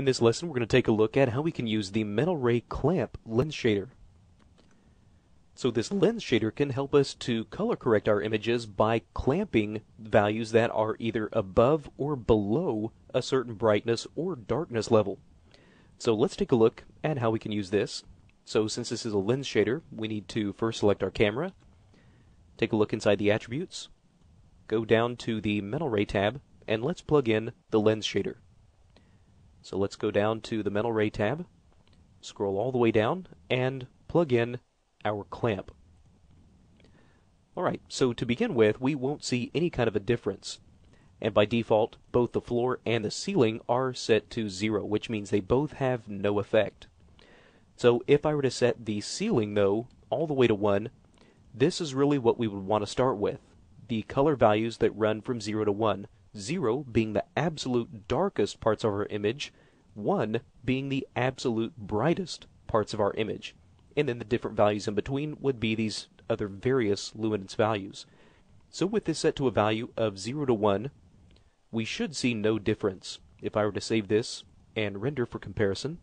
In this lesson, we're going to take a look at how we can use the Mental Ray Clamp lens shader. So this lens shader can help us to color correct our images by clamping values that are either above or below a certain brightness or darkness level. So let's take a look at how we can use this. So since this is a lens shader, we need to first select our camera, take a look inside the attributes, go down to the Mental Ray tab, and let's plug in the lens shader. So let's go down to the Mental Ray tab, scroll all the way down, and plug in our clamp. Alright, so to begin with, we won't see any kind of a difference. And by default, both the floor and the ceiling are set to 0, which means they both have no effect. So if I were to set the ceiling, though, all the way to 1, this is really what we would want to start with. The color values that run from 0 to 1. 0 being the absolute darkest parts of our image, 1 being the absolute brightest parts of our image. And then the different values in between would be these other various luminance values. So with this set to a value of 0 to 1, we should see no difference. If I were to save this and render for comparison,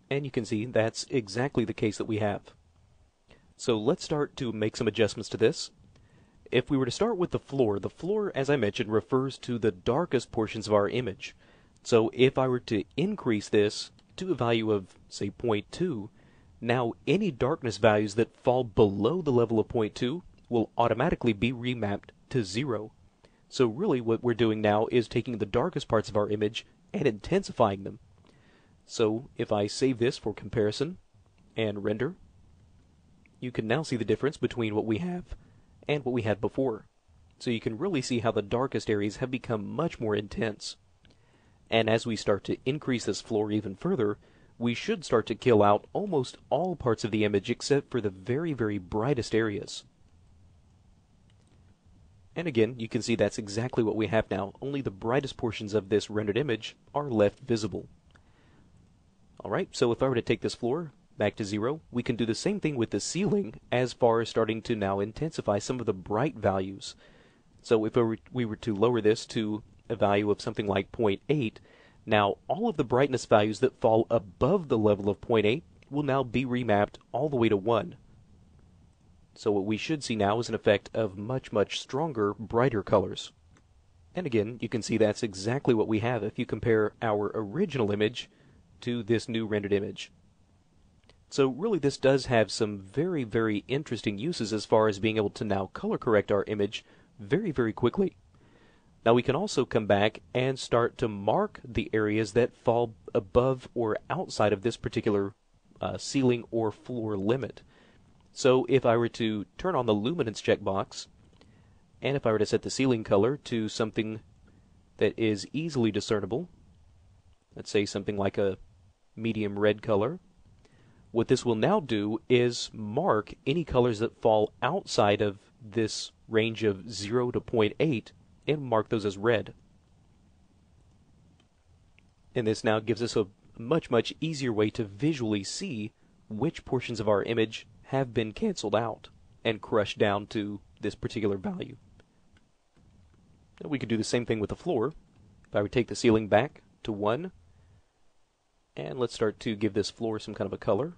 and you can see that's exactly the case that we have. So let's start to make some adjustments to this. If we were to start with the floor, as I mentioned, refers to the darkest portions of our image. So if I were to increase this to a value of, say, 0.2, now any darkness values that fall below the level of 0.2 will automatically be remapped to 0. So really what we're doing now is taking the darkest parts of our image and intensifying them. So if I save this for comparison and render, you can now see the difference between what we have and what we had before. So you can really see how the darkest areas have become much more intense. And as we start to increase this floor even further, we should start to kill out almost all parts of the image except for the very, very brightest areas. And again, you can see that's exactly what we have now. Only the brightest portions of this rendered image are left visible. Alright, so if I were to take this floor back to 0, we can do the same thing with the ceiling as far as starting to now intensify some of the bright values. So if we were to lower this to a value of something like 0.8, now all of the brightness values that fall above the level of 0.8 will now be remapped all the way to 1. So what we should see now is an effect of much, much stronger, brighter colors. And again, you can see that's exactly what we have if you compare our original image to this new rendered image. So really this does have some very, very interesting uses as far as being able to now color correct our image very, very quickly. Now we can also come back and start to mark the areas that fall above or outside of this particular ceiling or floor limit. So if I were to turn on the luminance checkbox, and if I were to set the ceiling color to something that is easily discernible, let's say something like a medium red color, what this will now do is mark any colors that fall outside of this range of 0 to 0.8 and mark those as red. And this now gives us a much, much easier way to visually see which portions of our image have been canceled out and crushed down to this particular value. Now we could do the same thing with the floor. If I would take the ceiling back to 1, and let's start to give this floor some kind of a color.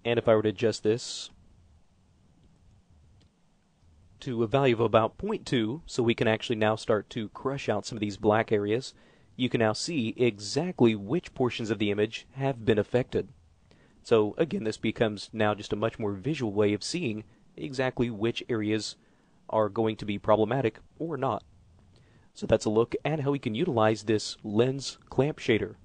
And if I were to adjust this to a value of about 0.2, so we can actually now start to crush out some of these black areas, you can now see exactly which portions of the image have been affected. So again, this becomes now just a much more visual way of seeing exactly which areas are going to be problematic or not. So that's a look at how we can utilize this lens clamp shader.